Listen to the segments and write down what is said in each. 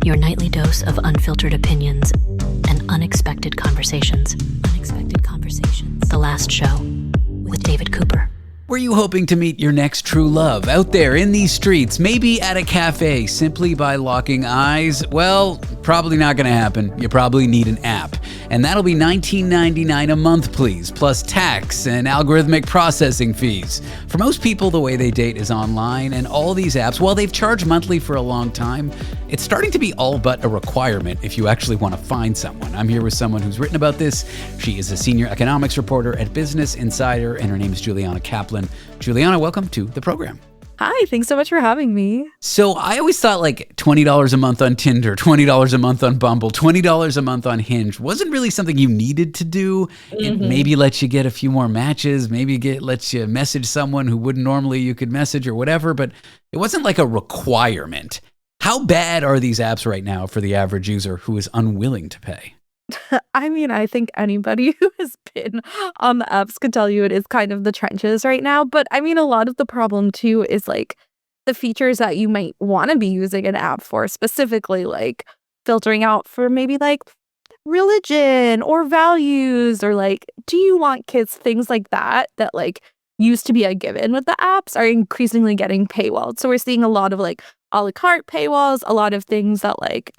Your nightly dose of unfiltered opinions and unexpected conversations. Unexpected Conversations. The Last Show with David Cooper. Were you hoping to meet your next true love out there in these streets, maybe at a cafe, simply by locking eyes? Well, probably not going to happen. You probably need an app. And that'll be $19.99 a month, please, plus tax and algorithmic processing fees. For most people, the way they date is online, and all these apps, while they've charged monthly for a long time, it's starting to be all but a requirement if you actually want to find someone. I'm here with someone who's written about this. She is a senior economics reporter at Business Insider, and her name is Juliana Kaplan. Juliana, welcome to the program. Hi, thanks so much for having me. So I always thought like $20 a month on Tinder, $20 a month on Bumble, $20 a month on Hinge wasn't really something you needed to do. It maybe lets you get a few more matches, lets you message someone who wouldn't normally you could message or whatever, but it wasn't like a requirement. How bad are these apps right now for the average user who is unwilling to pay? I mean, I think anybody who has been on the apps could tell you it is kind of the trenches right now. But I mean, a lot of the problem too is like the features that you might want to be using an app for, specifically like filtering out for maybe like religion or values or like, do you want kids? Things like that like used to be a given with the apps are increasingly getting paywalled. So we're seeing a lot of like a la carte paywalls, a lot of things that like,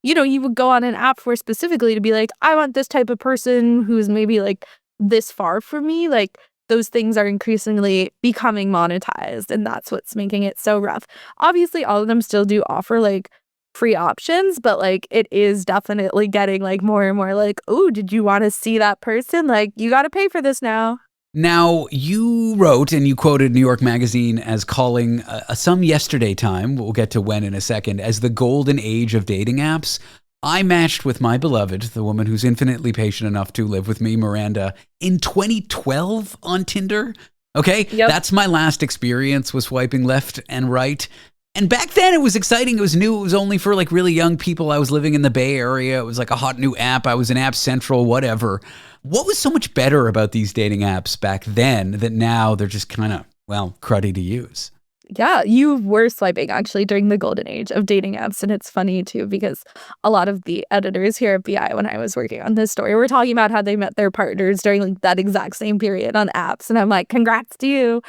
you know, you would go on an app for specifically to be like, I want this type of person who's maybe like this far from me. Like those things are increasingly becoming monetized, and that's what's making it so rough. Obviously, all of them still do offer like free options, but like it is definitely getting like more and more like, oh, did you want to see that person? Like you got to pay for this now. Now, you wrote and you quoted New York Magazine as calling some yesterday time, we'll get to when in a second, as the golden age of dating apps. I matched with my beloved, the woman who's infinitely patient enough to live with me, Miranda, in 2012 on Tinder. Okay, That's my last experience with swiping left and right. And back then it was exciting. It was new. It was only for like really young people. I was living in the Bay Area. It was like a hot new app. I was in App Central, whatever. What was so much better about these dating apps back then that now they're just kind of, well, cruddy to use? Yeah, you were swiping actually during the golden age of dating apps. And it's funny too, because a lot of the editors here at BI, when I was working on this story, were talking about how they met their partners during like that exact same period on apps. And I'm like, congrats to you.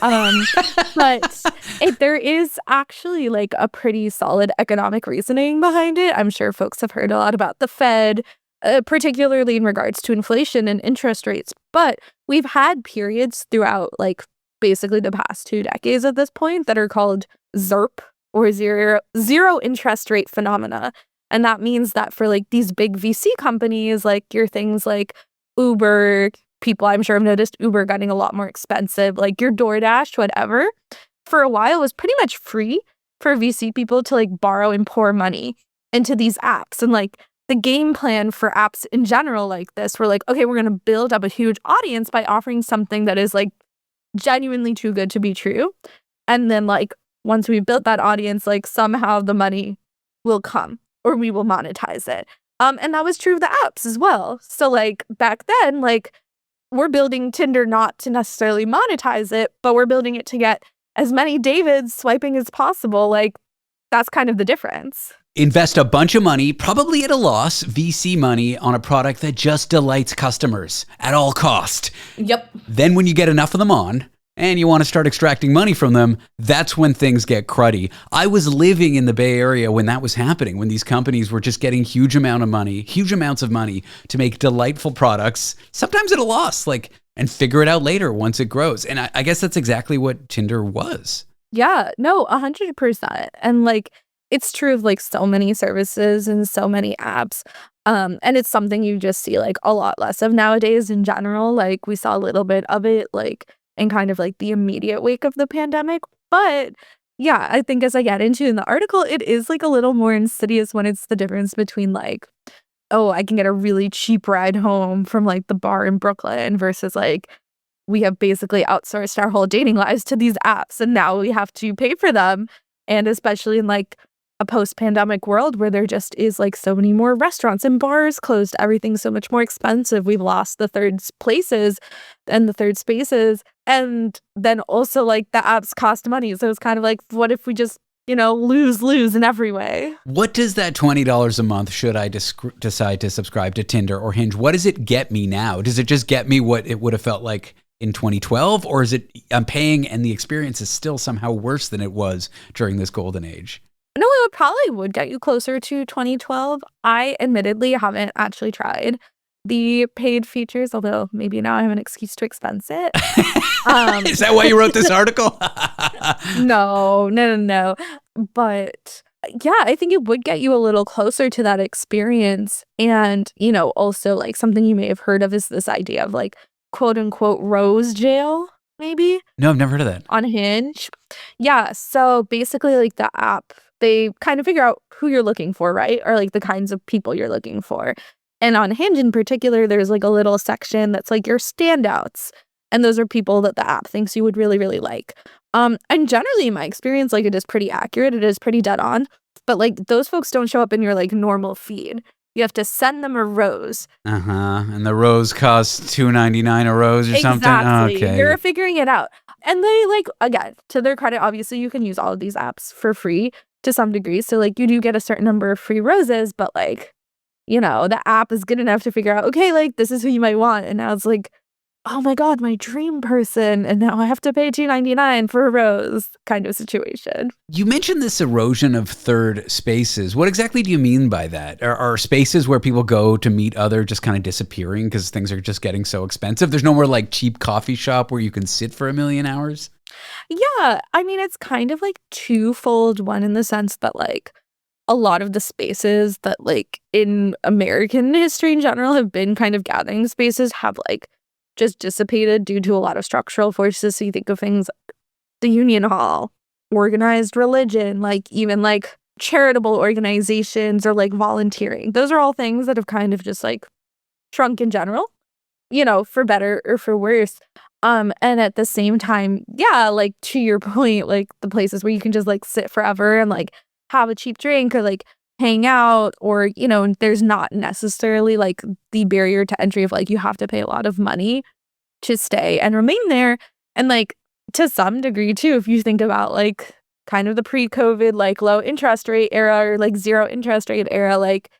But there is actually like a pretty solid economic reasoning behind it. I'm sure folks have heard a lot about the Fed, particularly in regards to inflation and interest rates. But we've had periods throughout like basically the past 2 decades at this point that are called ZIRP, or zero interest rate phenomena. And that means that for like these big VC companies, like your things like Uber, people I'm sure have noticed Uber getting a lot more expensive, like your DoorDash, whatever, for a while it was pretty much free for VC people to like borrow and pour money into these apps. And like the game plan for apps in general like this, we're like, okay, we're going to build up a huge audience by offering something that is like genuinely too good to be true. And then like once we built that audience, like somehow the money will come or we will monetize it. And that was true of the apps as well. So like back then, like we're building Tinder not to necessarily monetize it, but we're building it to get as many Davids swiping as possible. Like that's kind of the difference. Invest a bunch of money, probably at a loss, VC money, on a product that just delights customers at all cost. Yep. Then when you get enough of them on, and you want to start extracting money from them, that's when things get cruddy. I was living in the Bay Area when that was happening, when these companies were just getting huge amounts of money to make delightful products, sometimes at a loss, like, and figure it out later once it grows. And I guess that's exactly what Tinder was. Yeah, no, 100%. And like, it's true of like so many services and so many apps. And it's something you just see like a lot less of nowadays in general. Like we saw a little bit of it like in kind of like the immediate wake of the pandemic. But yeah, I think as I get into in the article, it is like a little more insidious when it's the difference between like, oh, I can get a really cheap ride home from like the bar in Brooklyn versus like we have basically outsourced our whole dating lives to these apps and now we have to pay for them. And especially in like a post-pandemic world where there just is like so many more restaurants and bars closed, everything's so much more expensive. We've lost the third places and the third spaces. And then also like the apps cost money. So it's kind of like, what if we just lose in every way. What does that $20 a month, should I decide to subscribe to Tinder or Hinge, what does it get me now? Does it just get me what it would have felt like in 2012? Or is it I'm paying and the experience is still somehow worse than it was during this golden age? No, it probably would get you closer to 2012. I admittedly haven't actually tried the paid features, although maybe now I have an excuse to expense it. Is that why you wrote this article? No. But yeah, I think it would get you a little closer to that experience. And, also like something you may have heard of is this idea of like quote unquote rose jail, maybe No, I've never heard of that. on Hinge. Yeah. So basically, like the app, they kind of figure out who you're looking for, right? Or like the kinds of people you're looking for. And on Hinge in particular, there's like a little section that's like your standouts. And those are people that the app thinks you would really, really like. And generally, in my experience, like it is pretty accurate. It is pretty dead on. But like those folks don't show up in your like normal feed. You have to send them a rose. And the rose costs $2.99 a rose or something? Exactly. Okay. You're figuring it out. And they like, again, to their credit, obviously you can use all of these apps for free to some degree. So like you do get a certain number of free roses, but like, the app is good enough to figure out, okay, like this is who you might want. And now it's like, oh my God, my dream person. And now I have to pay $2.99 for a rose kind of situation. You mentioned this erosion of third spaces. What exactly do you mean by that? Are spaces where people go to meet other just kind of disappearing because things are just getting so expensive? There's no more like cheap coffee shop where you can sit for a million hours? Yeah. I mean, it's kind of like twofold. One, in the sense that like a lot of the spaces that like in American history in general have been kind of gathering spaces have like just dissipated due to a lot of structural forces. So you think of things like the Union Hall, organized religion, like even like charitable organizations or like volunteering. Those are all things that have kind of just like shrunk in general, for better or for worse. And at the same time, yeah, like to your point, like the places where you can just like sit forever and like have a cheap drink or like hang out, or there's not necessarily like the barrier to entry of like you have to pay a lot of money to stay and remain there. And like to some degree too, if you think about like kind of the pre-COVID like low interest rate era or like zero interest rate era, like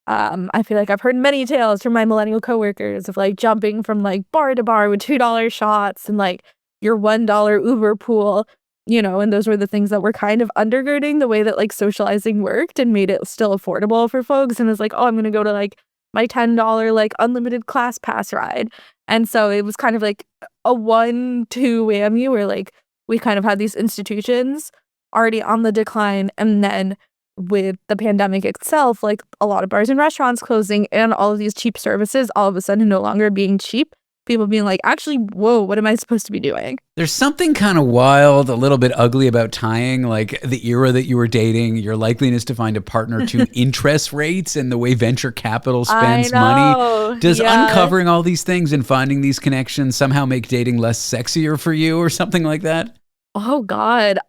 I feel like I've heard many tales from my millennial coworkers of like jumping from like bar to bar with $2 shots and like your $1 Uber pool. And those were the things that were kind of undergirding the way that like socializing worked and made it still affordable for folks. And it's like, oh, I'm going to go to like my $10 like unlimited class pass ride. And so it was kind of like a 1-2 whammy where like we kind of had these institutions already on the decline. And then with the pandemic itself, like a lot of bars and restaurants closing and all of these cheap services all of a sudden no longer being cheap. People being like, actually, whoa, what am I supposed to be doing? There's something kind of wild, a little bit ugly about tying like the era that you were dating, your likeliness to find a partner to interest rates and the way venture capital spends money. Does uncovering all these things and finding these connections somehow make dating less sexier for you or something like that? Oh, God.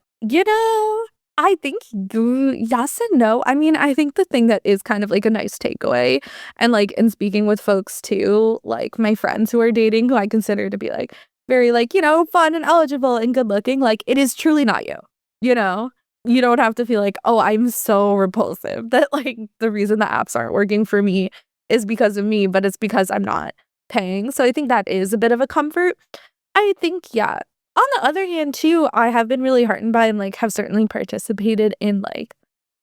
I think yes and no. I mean, I think the thing that is kind of like a nice takeaway, and like in speaking with folks too, like my friends who are dating, who I consider to be like very like, fun and eligible and good looking, like it is truly not you. You don't have to feel like, oh, I'm so repulsive that like the reason the apps aren't working for me is because of me, but it's because I'm not paying. So I think that is a bit of a comfort. I think, yeah. On the other hand, too, I have been really heartened by and like have certainly participated in like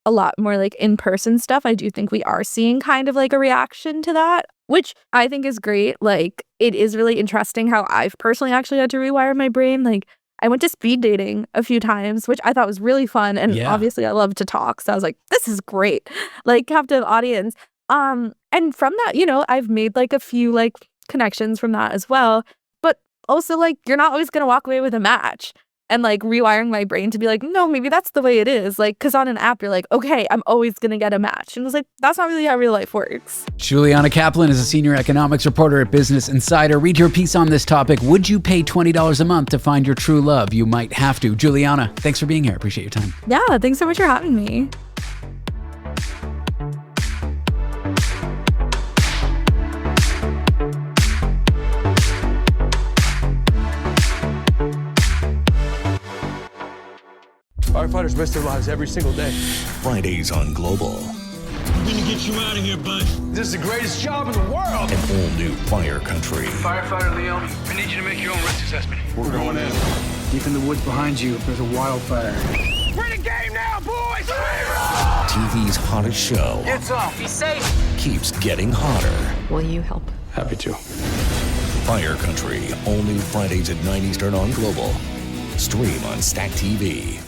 a lot more like in-person stuff. I do think we are seeing kind of like a reaction to that, which I think is great. Like it is really interesting how I've personally actually had to rewire my brain. Like I went to speed dating a few times, which I thought was really fun. And obviously I love to talk. So I was like, this is great. Like captive audience. And from that, I've made like a few like connections from that as well. Also, like, you're not always going to walk away with a match. And, like, rewiring my brain to be like, no, maybe that's the way it is. Like, because on an app, you're like, okay, I'm always going to get a match. And I was like, that's not really how real life works. Juliana Kaplan is a senior economics reporter at Business Insider. Read your piece on this topic. Would you pay $20 a month to find your true love? You might have to. Juliana, thanks for being here. Appreciate your time. Yeah, thanks so much for having me. firefighters risk their lives every single day. Fridays on Global. I'm gonna get you out of here, bud. This is the greatest job in the world. An all-new Fire Country. Firefighter Leon, I need you to make your own risk assessment. We're going in. Deep in the woods behind you, there's a wildfire. We're in the game now, boys! TV's hottest show It's off. Be safe. keeps getting hotter. Will you help? Happy to. Fire Country, all new Fridays at 9 Eastern on Global. Stream on Stack TV.